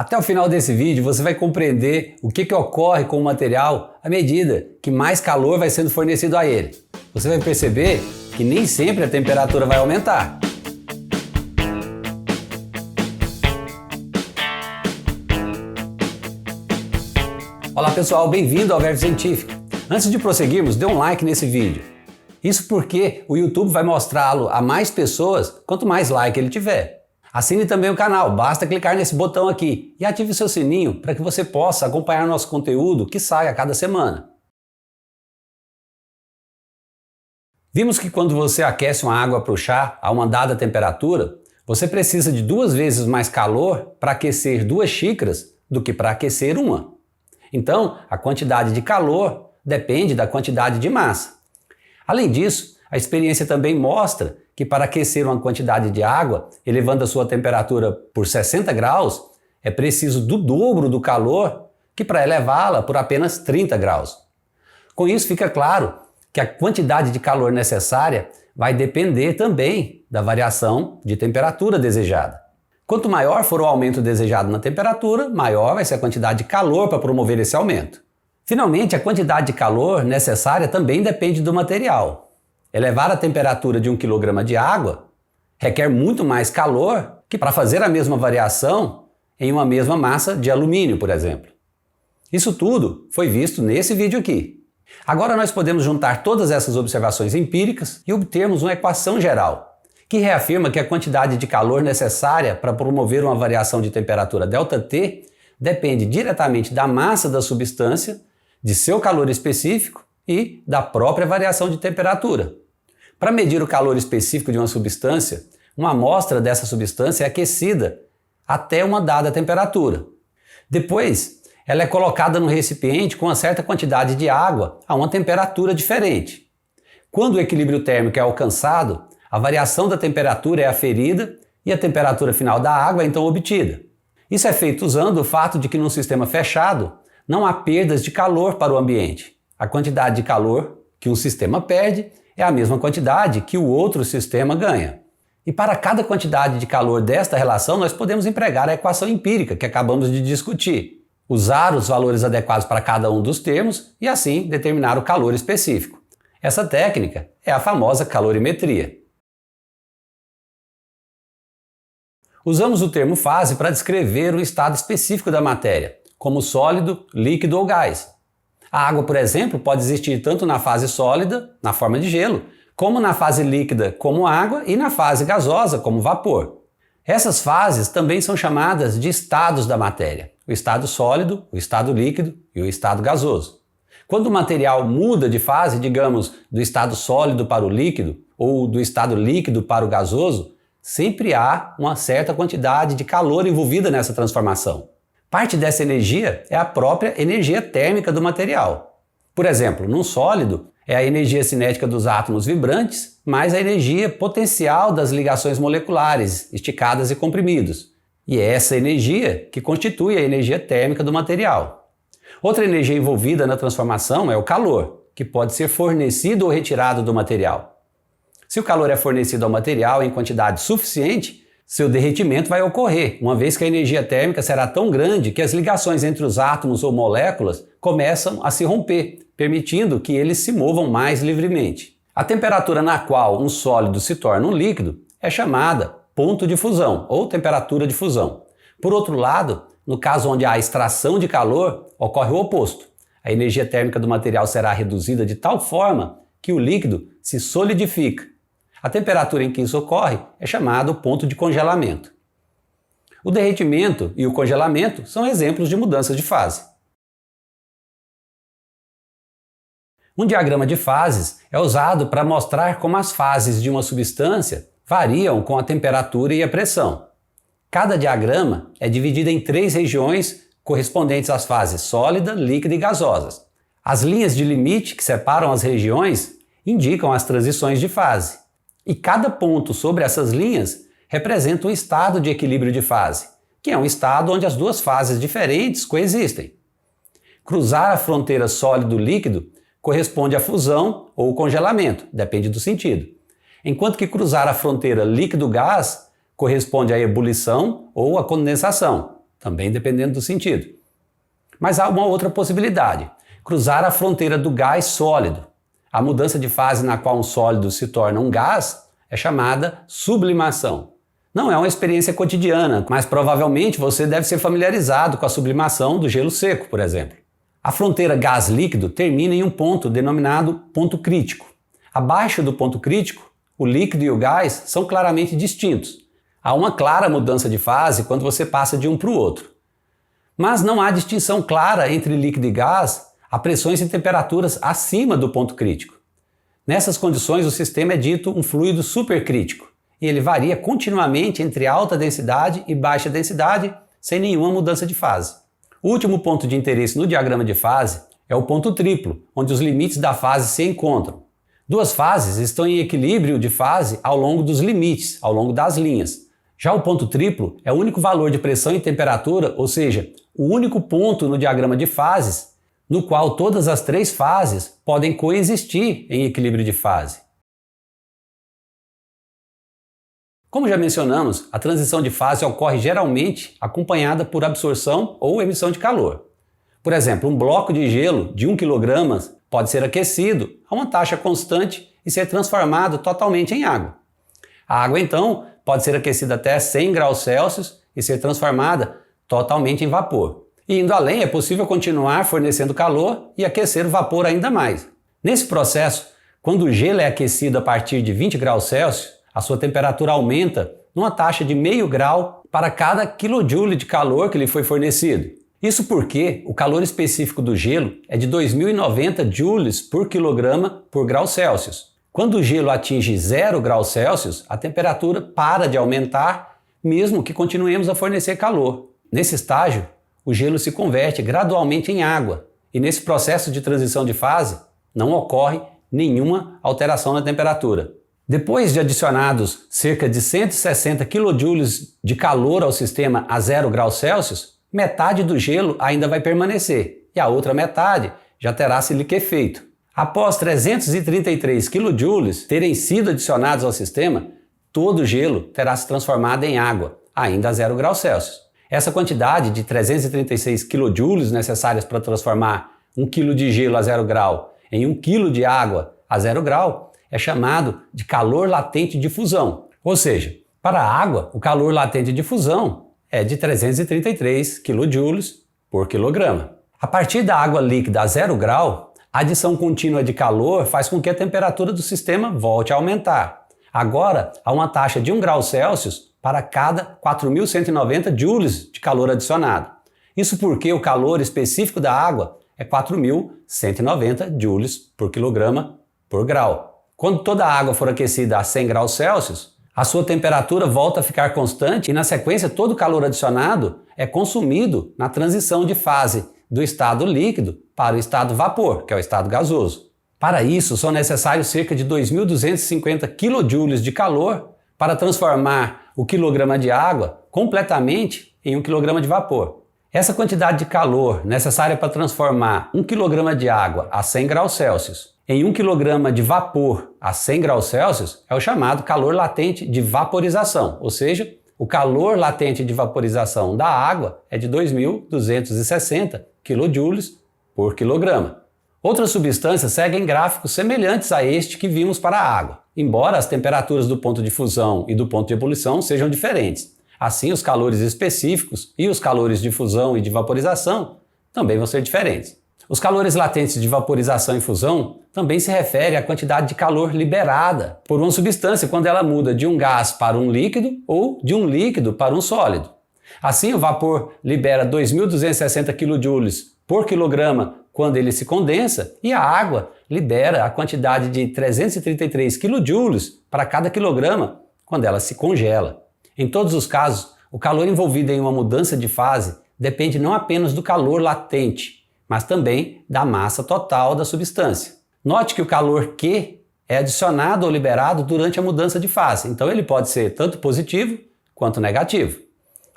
Até o final desse vídeo você vai compreender o que ocorre com o material à medida que mais calor vai sendo fornecido a ele. Você vai perceber que nem sempre a temperatura vai aumentar. Olá pessoal, bem-vindo ao Verve Científico. Antes de prosseguirmos, dê um like nesse vídeo. Isso porque o YouTube vai mostrá-lo a mais pessoas quanto mais like ele tiver. Assine também o canal, basta clicar nesse botão aqui e ative o seu sininho para que você possa acompanhar nosso conteúdo que sai a cada semana. Vimos que quando você aquece uma água para o chá a uma dada temperatura, você precisa de 2 vezes mais calor para aquecer 2 xícaras do que para aquecer uma. Então, a quantidade de calor depende da quantidade de massa. Além disso, a experiência também mostra que para aquecer uma quantidade de água, elevando a sua temperatura por 60 graus, é preciso do dobro do calor que para elevá-la por apenas 30 graus. Com isso fica claro que a quantidade de calor necessária vai depender também da variação de temperatura desejada. Quanto maior for o aumento desejado na temperatura, maior vai ser a quantidade de calor para promover esse aumento. Finalmente, a quantidade de calor necessária também depende do material. Elevar a temperatura de 1 kg de água requer muito mais calor que para fazer a mesma variação em uma mesma massa de alumínio, por exemplo. Isso tudo foi visto nesse vídeo aqui. Agora nós podemos juntar todas essas observações empíricas e obtermos uma equação geral, que reafirma que a quantidade de calor necessária para promover uma variação de temperatura ΔT depende diretamente da massa da substância, de seu calor específico e da própria variação de temperatura. Para medir o calor específico de uma substância, uma amostra dessa substância é aquecida até uma dada temperatura. Depois, ela é colocada num recipiente com uma certa quantidade de água a uma temperatura diferente. Quando o equilíbrio térmico é alcançado, a variação da temperatura é aferida e a temperatura final da água é então obtida. Isso é feito usando o fato de que num sistema fechado não há perdas de calor para o ambiente. A quantidade de calor que um sistema perde é a mesma quantidade que o outro sistema ganha. E para cada quantidade de calor desta relação, nós podemos empregar a equação empírica que acabamos de discutir, usar os valores adequados para cada um dos termos e assim determinar o calor específico. Essa técnica é a famosa calorimetria. Usamos o termo fase para descrever o estado específico da matéria, como sólido, líquido ou gás. A água, por exemplo, pode existir tanto na fase sólida, na forma de gelo, como na fase líquida, como água, e na fase gasosa, como vapor. Essas fases também são chamadas de estados da matéria: o estado sólido, o estado líquido e o estado gasoso. Quando o material muda de fase, digamos, do estado sólido para o líquido ou do estado líquido para o gasoso, sempre há uma certa quantidade de calor envolvida nessa transformação. Parte dessa energia é a própria energia térmica do material. Por exemplo, num sólido, é a energia cinética dos átomos vibrantes mais a energia potencial das ligações moleculares, esticadas e comprimidos. E é essa energia que constitui a energia térmica do material. Outra energia envolvida na transformação é o calor, que pode ser fornecido ou retirado do material. Se o calor é fornecido ao material em quantidade suficiente, seu derretimento vai ocorrer, uma vez que a energia térmica será tão grande que as ligações entre os átomos ou moléculas começam a se romper, permitindo que eles se movam mais livremente. A temperatura na qual um sólido se torna um líquido é chamada ponto de fusão ou temperatura de fusão. Por outro lado, no caso onde há extração de calor, ocorre o oposto. A energia térmica do material será reduzida de tal forma que o líquido se solidifica. A temperatura em que isso ocorre é chamado ponto de congelamento. O derretimento e o congelamento são exemplos de mudanças de fase. Um diagrama de fases é usado para mostrar como as fases de uma substância variam com a temperatura e a pressão. Cada diagrama é dividido em 3 regiões correspondentes às fases sólida, líquida e gasosas. As linhas de limite que separam as regiões indicam as transições de fase. E cada ponto sobre essas linhas representa um estado de equilíbrio de fase, que é um estado onde as 2 fases diferentes coexistem. Cruzar a fronteira sólido-líquido corresponde à fusão ou congelamento, depende do sentido, enquanto que cruzar a fronteira líquido-gás corresponde à ebulição ou à condensação. também dependendo do sentido. Mas há uma outra possibilidade: cruzar a fronteira do gás sólido. A mudança de fase na qual um sólido se torna um gás é chamada sublimação. Não é uma experiência cotidiana, mas provavelmente você deve ser familiarizado com a sublimação do gelo seco, por exemplo. A fronteira gás-líquido termina em um ponto denominado ponto crítico. Abaixo do ponto crítico, o líquido e o gás são claramente distintos. Há uma clara mudança de fase quando você passa de um para o outro. Mas não há distinção clara entre líquido e gás a pressões e temperaturas acima do ponto crítico. Nessas condições, o sistema é dito um fluido supercrítico, e ele varia continuamente entre alta densidade e baixa densidade, sem nenhuma mudança de fase. O último ponto de interesse no diagrama de fase é o ponto triplo, onde os limites da fase se encontram. Duas fases estão em equilíbrio de fase ao longo dos limites, ao longo das linhas. Já o ponto triplo é o único valor de pressão e temperatura, ou seja, o único ponto no diagrama de fases no qual todas as três fases podem coexistir em equilíbrio de fase. Como já mencionamos, a transição de fase ocorre geralmente acompanhada por absorção ou emissão de calor. Por exemplo, um bloco de gelo de 1 kg pode ser aquecido a uma taxa constante e ser transformado totalmente em água. A água, então, pode ser aquecida até 100 graus Celsius e ser transformada totalmente em vapor. E indo além, é possível continuar fornecendo calor e aquecer o vapor ainda mais. Nesse processo, quando o gelo é aquecido a partir de 20 graus Celsius, a sua temperatura aumenta numa taxa de meio grau para cada kJ de calor que lhe foi fornecido. Isso porque o calor específico do gelo é de 2090 joules por quilograma por grau Celsius. Quando o gelo atinge 0 graus Celsius, a temperatura para de aumentar, mesmo que continuemos a fornecer calor. Nesse estágio, o gelo se converte gradualmente em água, e nesse processo de transição de fase não ocorre nenhuma alteração na temperatura. Depois de adicionados cerca de 160 kJ de calor ao sistema a 0 graus Celsius, metade do gelo ainda vai permanecer, e a outra metade já terá se liquefeito. Após 333 kJ terem sido adicionados ao sistema, todo o gelo terá se transformado em água, ainda a 0 graus Celsius. Essa quantidade de 336 kJ necessárias para transformar 1 kg de gelo a 0 grau em 1 kg de água a 0 grau é chamado de calor latente de fusão. Ou seja, para a água, o calor latente de fusão é de 333 kJ por quilograma. A partir da água líquida a 0 grau, a adição contínua de calor faz com que a temperatura do sistema volte a aumentar. Agora, há uma taxa de 1 grau Celsius para cada 4.190 joules de calor adicionado. Isso porque o calor específico da água é 4.190 joules por quilograma por grau. Quando toda a água for aquecida a 100 graus Celsius, a sua temperatura volta a ficar constante e, na sequência, todo o calor adicionado é consumido na transição de fase do estado líquido para o estado vapor, que é o estado gasoso. Para isso, são necessários cerca de 2.250 kJ de calor para transformar o quilograma de água completamente em 1 kg de vapor. Essa quantidade de calor necessária para transformar 1 kg de água a 100 graus Celsius em 1 kg de vapor a 100 graus Celsius é o chamado calor latente de vaporização, ou seja, o calor latente de vaporização da água é de 2.260 kJ por quilograma. Outras substâncias seguem gráficos semelhantes a este que vimos para a água, embora as temperaturas do ponto de fusão e do ponto de ebulição sejam diferentes. Assim, os calores específicos e os calores de fusão e de vaporização também vão ser diferentes. Os calores latentes de vaporização e fusão também se referem à quantidade de calor liberada por uma substância quando ela muda de um gás para um líquido ou de um líquido para um sólido. Assim, o vapor libera 2.260 kJ por quilograma quando ele se condensa e a água libera a quantidade de 333 kJ para cada quilograma quando ela se congela. Em todos os casos, o calor envolvido em uma mudança de fase depende não apenas do calor latente, mas também da massa total da substância. Note que o calor Q é adicionado ou liberado durante a mudança de fase, então ele pode ser tanto positivo quanto negativo.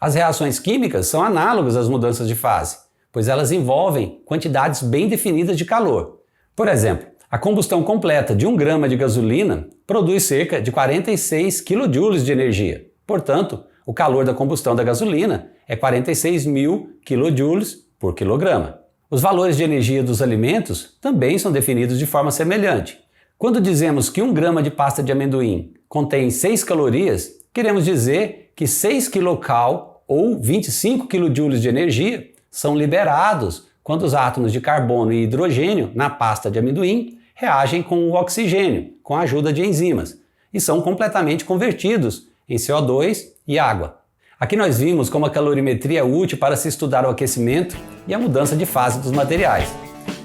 As reações químicas são análogas às mudanças de fase, pois elas envolvem quantidades bem definidas de calor. Por exemplo, a combustão completa de 1 grama de gasolina produz cerca de 46 kJ de energia. Portanto, o calor da combustão da gasolina é 46.000 kJ por quilograma. Os valores de energia dos alimentos também são definidos de forma semelhante. Quando dizemos que 1 grama de pasta de amendoim contém 6 calorias, queremos dizer que 6 kcal ou 25 kJ de energia são liberados quando os átomos de carbono e hidrogênio na pasta de amendoim reagem com o oxigênio, com a ajuda de enzimas, e são completamente convertidos em CO2 e água. Aqui nós vimos como a calorimetria é útil para se estudar o aquecimento e a mudança de fase dos materiais.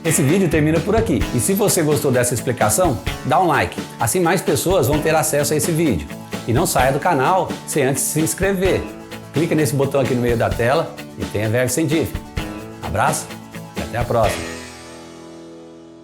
Esse vídeo termina por aqui, e se você gostou dessa explicação, dá um like, assim mais pessoas vão ter acesso a esse vídeo. E não saia do canal sem antes se inscrever. Clica nesse botão aqui no meio da tela e tenha Verve Científico. Abraço e até a próxima!